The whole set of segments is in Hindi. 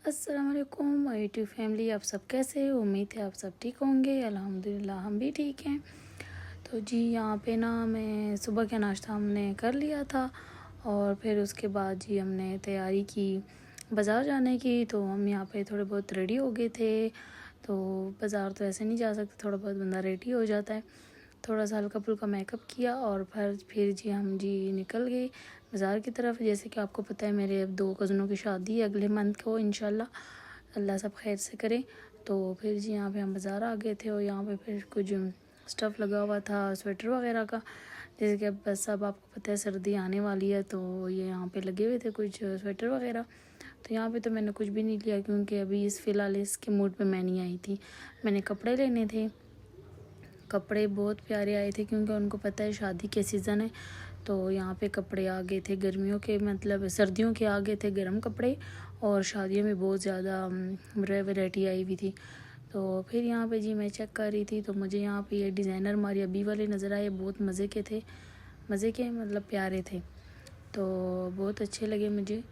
अस्सलाम वालेकुम माय यूट्यूब फैमिली, आप सब कैसे हो? उम्मीद है आप सब ठीक होंगे। अल्हम्दुलिल्लाह हम भी ठीक हैं। तो जी यहाँ पे ना मैं सुबह का नाश्ता हमने कर लिया था और फिर उसके बाद जी हमने तैयारी की बाज़ार जाने की। तो हम यहाँ पे थोड़े बहुत रेडी हो गए थे। तो बाज़ार तो ऐसे नहीं जा सकते, थोड़ा बहुत बंदा रेडी हो जाता है। थोड़ा सा हल्का फुल्का मेकअप किया और फिर जी हम जी निकल गए बाज़ार की तरफ। जैसे कि आपको पता है मेरे अब 2 कज़नों की शादी है अगले मंथ को, इंशाल्लाह अल्लाह सब खैर से करे। तो फिर जी यहाँ पे हम बाज़ार आ गए थे और यहाँ पे फिर कुछ स्टफ़ लगा हुआ था स्वेटर वगैरह का। जैसे कि अब बस अब आपको पता है सर्दी आने वाली है, तो ये यहाँ पे लगे हुए थे कुछ स्वेटर वगैरह। तो यहाँ पे तो मैंने कुछ भी नहीं लिया क्योंकि अभी फ़िलहाल इसके मूड पे मैं नहीं आई थी। मैंने कपड़े लेने थे, कपड़े बहुत प्यारे आए थे क्योंकि उनको पता है शादी के सीज़न है। तो यहाँ पे कपड़े आ गए थे गर्मियों के, मतलब सर्दियों के आ गए थे गर्म कपड़े, और शादियों में बहुत ज़्यादा वैरायटी आई हुई थी। तो फिर यहाँ पे जी मैं चेक कर रही थी तो मुझे यहाँ पे ये डिज़ाइनर मारिया बी वाले नज़र आए। बहुत मज़े के थे, मज़े के मतलब प्यारे थे, तो बहुत अच्छे लगे मुझे।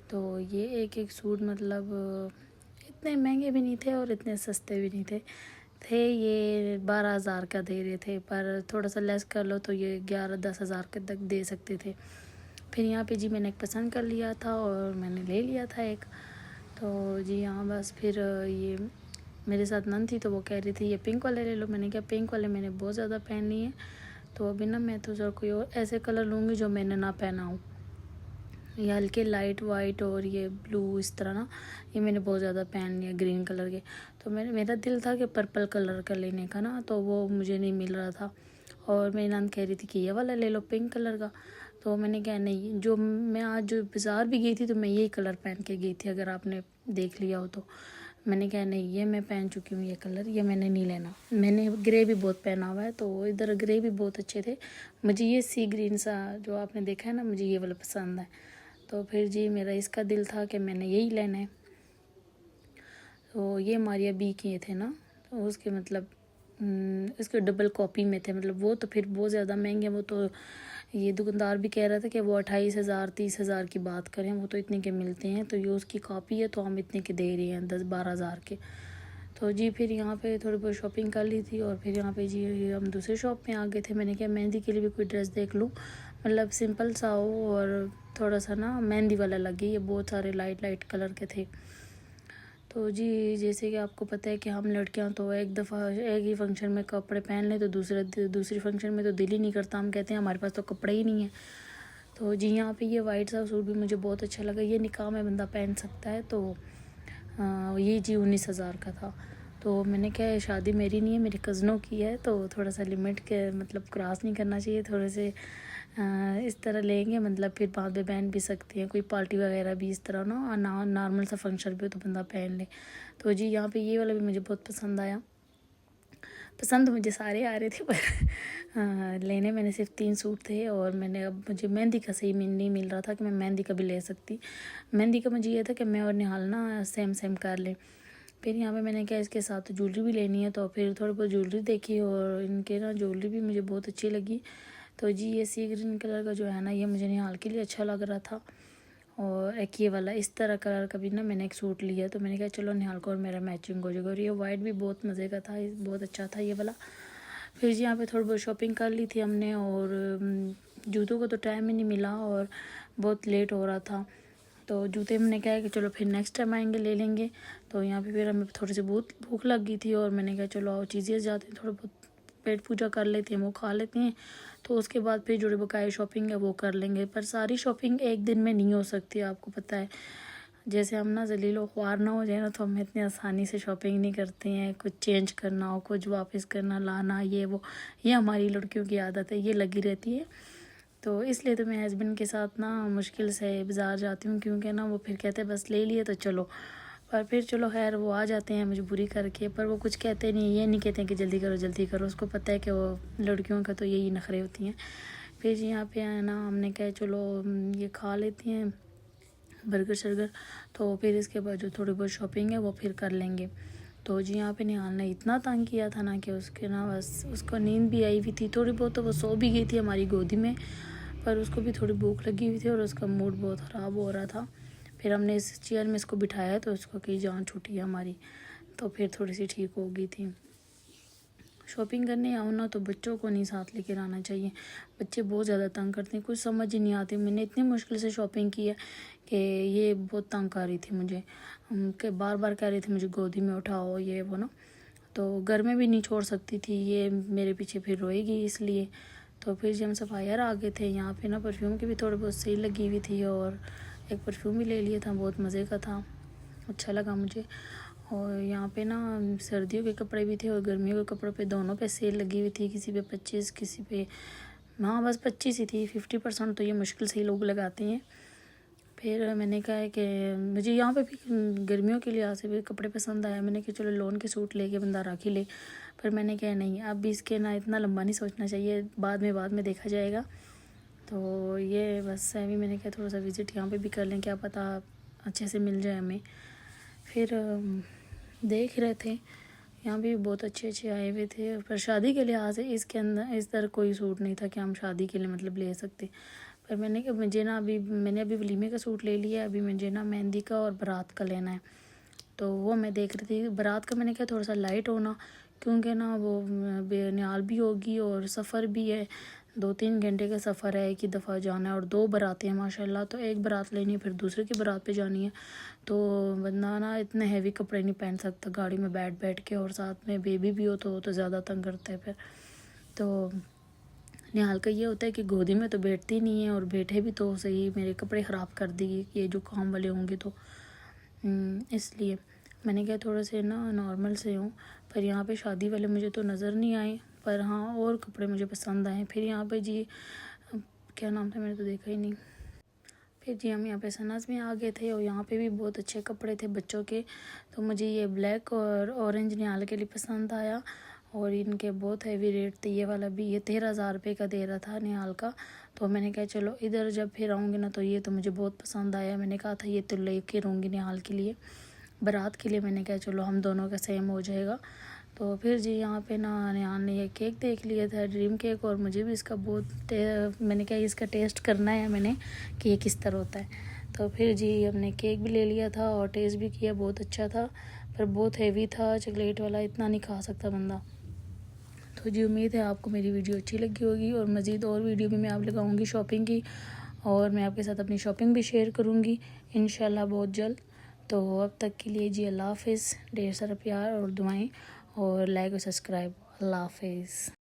तो ये एक एक सूट मतलब इतने महंगे भी नहीं थे और इतने सस्ते भी नहीं थे ये 12,000 का दे रहे थे, पर थोड़ा सा लेस कर लो तो ये 11-10 हज़ार के तक दे सकते थे। फिर यहाँ पे जी मैंने एक पसंद कर लिया था और मैंने ले लिया था एक। तो जी यहाँ बस फिर ये मेरे साथ नन थी तो वो कह रही थी ये पिंक वाले ले लो। मैंने कहा पिंक वाले मैंने बहुत ज़्यादा पहन लिए हैं, तो अभी ना मैं तो ज़रा कोई और ऐसे कलर लूँगी जो मैंने ना पहना हूँ। ये हल्के लाइट वाइट और ये ब्लू इस तरह ना, ये मैंने बहुत ज़्यादा पहन लिया ग्रीन कलर के। तो मेरा दिल था कि पर्पल कलर का लेने का ना, तो वो मुझे नहीं मिल रहा था और मेरी नंद कह रही थी कि ये वाला ले लो पिंक कलर का। तो मैंने कहा नहीं, जो मैं आज जो बाज़ार भी गई थी तो मैं यही कलर पहन के गई थी, अगर आपने देख लिया हो तो। मैंने कहा नहीं, ये मैं पहन चुकी हूँ ये कलर, ये मैंने नहीं लेना। मैंने ग्रे भी बहुत पहना हुआ है, तो इधर ग्रे भी बहुत अच्छे थे। मुझे ये सी ग्रीन सा जो आपने देखा है ना, मुझे ये वाला पसंद है। तो फिर जी मेरा इसका दिल था कि मैंने यही लेना है। तो ये मारिया बी के थे ना, तो उसके मतलब इसके डबल कॉपी में थे। मतलब वो तो फिर बहुत ज़्यादा महंगे, वो तो ये दुकानदार भी कह रहा था कि वो 28,000 30,000 की बात करें, वो तो इतने के मिलते हैं। तो ये उसकी कॉपी है तो हम इतने के दे रहे हैं 10-12 हज़ार के। तो जी फिर यहाँ पे थोड़ी बहुत शॉपिंग कर ली थी और फिर यहाँ पे जी हम दूसरे शॉप में आ गए थे। मैंने कहा मेहंदी के लिए भी कोई ड्रेस देख लूँ, मतलब सिंपल सा हो और थोड़ा सा ना मेहंदी वाला लगे। ये बहुत सारे लाइट लाइट कलर के थे। तो जी जैसे कि आपको पता है कि हम लड़कियां तो एक दफ़ा एक ही फंक्शन में कपड़े पहन लें तो दूसरी फंक्शन में तो दिल ही नहीं करता, हम कहते हैं हमारे पास तो कपड़े ही नहीं है। तो जी यहाँ पे ये वाइट सा सूट भी मुझे बहुत अच्छा लगा। ये निकाह में बंदा पहन सकता है। तो ये जी 19,000 का था। तो मैंने कहा शादी मेरी नहीं है, मेरी कज़नों की है, तो थोड़ा सा लिमिट के मतलब क्रॉस नहीं करना चाहिए। थोड़े से इस तरह लेंगे, मतलब फिर बाद में पहन भी सकते हैं, कोई पार्टी वगैरह भी इस तरह ना नॉर्मल सा फंक्शन पे तो बंदा पहन ले। तो जी यहाँ पे ये वाला भी मुझे बहुत पसंद आया। पसंद मुझे सारे आ रहे थे पर लेने मैंने सिर्फ 3 सूट थे और मैंने अब मुझे मेहंदी का सही नहीं मिल रहा था कि मैं मेहंदी का भी ले सकती। मेहंदी का मुझे ये था कि मैं और निहाल ना सेम सेम कर लें। फिर यहाँ पे मैंने क्या इसके साथ ज्वेलरी भी लेनी है, तो फिर थोड़ी बहुत ज्वेलरी देखी और इनके ना ज्वेलरी भी मुझे बहुत अच्छी लगी। तो जी ये सी ग्रीन कलर का जो है ना, ये मुझे निहाल के लिए अच्छा लग रहा था। और एक ये वाला इस तरह कलर का भी ना मैंने एक सूट लिया, तो मैंने कहा चलो निहाल को और मेरा मैचिंग हो जाएगा। और ये वाइट भी बहुत मज़े का था, बहुत अच्छा था ये वाला। फिर जी यहाँ पे थोड़ी बहुत शॉपिंग कर ली थी हमने और जूतों का तो टाइम ही नहीं मिला और बहुत लेट हो रहा था। तो जूते मैंने कहा कि चलो फिर नेक्स्ट टाइम आएंगे ले लेंगे। तो यहाँ पे फिर हमें थोड़ी सी बहुत भूख लग गई थी और मैंने कहा चलो आओ चीज़ें जाते हैं, थोड़ा बहुत पेट पूजा कर लेते हैं, वो खा लेते हैं। तो उसके बाद फिर जो बकाया शॉपिंग है वो कर लेंगे। पर सारी शॉपिंग एक दिन में नहीं हो सकती, आपको पता है। जैसे हम ना जलीलो ख्वार ना हो जाए ना, तो हम इतनी आसानी से शॉपिंग नहीं करते हैं। कुछ चेंज करना हो, कुछ वापस करना, लाना, ये वो, ये हमारी लड़कियों की आदत है, ये लगी रहती है। तो इसलिए तो मैं हस्बैंड के साथ ना मुश्किल से बाज़ार जाती हूँ, क्योंकि ना वो फिर कहते हैं बस ले लिए तो चलो। पर फिर चलो खैर वो आ जाते हैं मजबूरी करके, पर वो कुछ कहते नहीं, ये नहीं कहते हैं कि जल्दी करो जल्दी करो। उसको पता है कि वो लड़कियों का तो यही नखरे होती हैं। फिर यहाँ पे आए ना, हमने कहा चलो ये खा लेती हैं बर्गर शर्गर। तो फिर इसके बाद जो थोड़ी बहुत शॉपिंग है वो फिर कर लेंगे। तो जी यहाँ पे निहाल ने इतना तंग किया था ना कि उसके ना बस उसको नींद भी आई हुई थी थोड़ी बहुत, तो वो सो भी गई थी हमारी गोदी में। पर उसको भी थोड़ी भूख लगी हुई थी और उसका मूड बहुत ख़राब हो रहा था। फिर हमने इस चेयर में इसको बिठाया तो उसको की जान छूटी हमारी, तो फिर थोड़ी सी ठीक हो गई थी। शॉपिंग करने आओ ना तो बच्चों को नहीं साथ लेकर आना चाहिए, बच्चे बहुत ज़्यादा तंग करते हैं, कुछ समझ ही नहीं आती। मैंने इतनी मुश्किल से शॉपिंग की है कि ये बहुत तंग कर रही थी मुझे, कि बार बार कह रही थी मुझे गोदी में उठाओ ये वो ना, तो घर में भी नहीं छोड़ सकती थी, ये मेरे पीछे फिर रोएगी इसलिए। तो फिर जब हम सफायर आ गए थे यहाँ पे ना, परफ्यूम की भी थोड़ी बहुत सेल लगी हुई थी और एक परफ्यूम भी ले लिया था, बहुत मज़े का था, अच्छा लगा मुझे। और यहाँ पे ना सर्दियों के कपड़े भी थे और गर्मियों के कपड़ों पे दोनों पे सेल लगी हुई थी, किसी पे 25 किसी पे, हाँ बस 25 ही थी, 50% तो ये मुश्किल से ही लोग लगाते हैं। फिर मैंने कहा है कि मुझे यहाँ पे भी गर्मियों के लिहाज से भी कपड़े पसंद आया, मैंने कहा चलो लोन के सूट लेके बंदा रख ही ले। पर मैंने कहा नहीं, अब भी इसके ना इतना लंबा नहीं सोचना चाहिए, बाद में देखा जाएगा। तो ये बस अभी मैंने कहा थोड़ा सा विज़िट यहाँ पे भी कर लें, क्या पता अच्छे से मिल जाए हमें। फिर देख रहे थे यहाँ भी बहुत अच्छे आए हुए थे, पर शादी के लिहाज से इसके अंदर इस तरह कोई सूट नहीं था कि हम शादी के लिए मतलब ले सकते। पर मैंने कहा मैंने अभी वलीमे का सूट ले लिया, अभी मुझे ना मेहंदी का और बारात का लेना है, तो वो मैं देख रही थी। बारात का मैंने कहा थोड़ा सा लाइट होना, क्योंकि ना वो बेनियाल भी होगी और सफ़र भी है, 2-3 घंटे का सफ़र है, एक ही दफ़ा जाना है और 2 बारातें हैं माशाल्लाह, तो एक बारात लेनी है फिर दूसरे की बारात पे जानी है, तो बंदा ना इतने हैवी कपड़े नहीं पहन सकता गाड़ी में बैठ के, और साथ में बेबी भी हो तो ज़्यादा तंग करता है फिर। तो निहाल का ये होता है कि गोदी में तो बैठती नहीं है, और बैठे भी तो सही मेरे कपड़े ख़राब कर देगी ये जो काम वाले होंगे, तो इसलिए मैंने कहा थोड़े से ना नॉर्मल से हूँ। पर यहाँ पे शादी वाले मुझे तो नज़र नहीं आए, पर हाँ और कपड़े मुझे पसंद आए। फिर यहाँ पे जी क्या नाम था, मैंने तो देखा ही नहीं। फिर जी हम यहाँ पे सनाज में आ गए थे और यहाँ पे भी बहुत अच्छे कपड़े थे बच्चों के, तो मुझे ये ब्लैक और ऑरेंज निहाल के लिए पसंद आया, और इनके बहुत हैवी रेट थे। ये वाला भी ये 13,000 रुपये का दे रहा था निहाल का, तो मैंने कहा चलो इधर जब फिर आऊँगी ना तो ये तो मुझे बहुत पसंद आया, मैंने कहा था ये तो लेके रहूँगी निहाल के लिए, बारात के लिए मैंने कहा चलो हम दोनों का सेम हो जाएगा। तो फिर जी यहाँ पे ना निहाल ने ये केक देख लिया था, ड्रीम केक, और मुझे भी इसका मैंने कहा इसका टेस्ट करना है मैंने कि ये किस तरह होता है। तो फिर जी हमने केक भी ले लिया था और टेस्ट भी किया, बहुत अच्छा था, पर बहुत हेवी था, चॉकलेट वाला इतना नहीं खा सकता बंदा। तो जी उम्मीद है आपको मेरी वीडियो अच्छी लगी होगी, और मज़ीद और वीडियो भी मैं आप लगाऊंगी शॉपिंग की, और मैं आपके साथ अपनी शॉपिंग भी शेयर करूंगी इंशाल्लाह बहुत जल्द। तो अब तक के लिए जी अल्लाह हाफ़िज़, ढेर सारा प्यार और दुआएं, और लाइक और सब्सक्राइब। अल्लाह हाफ़िज़।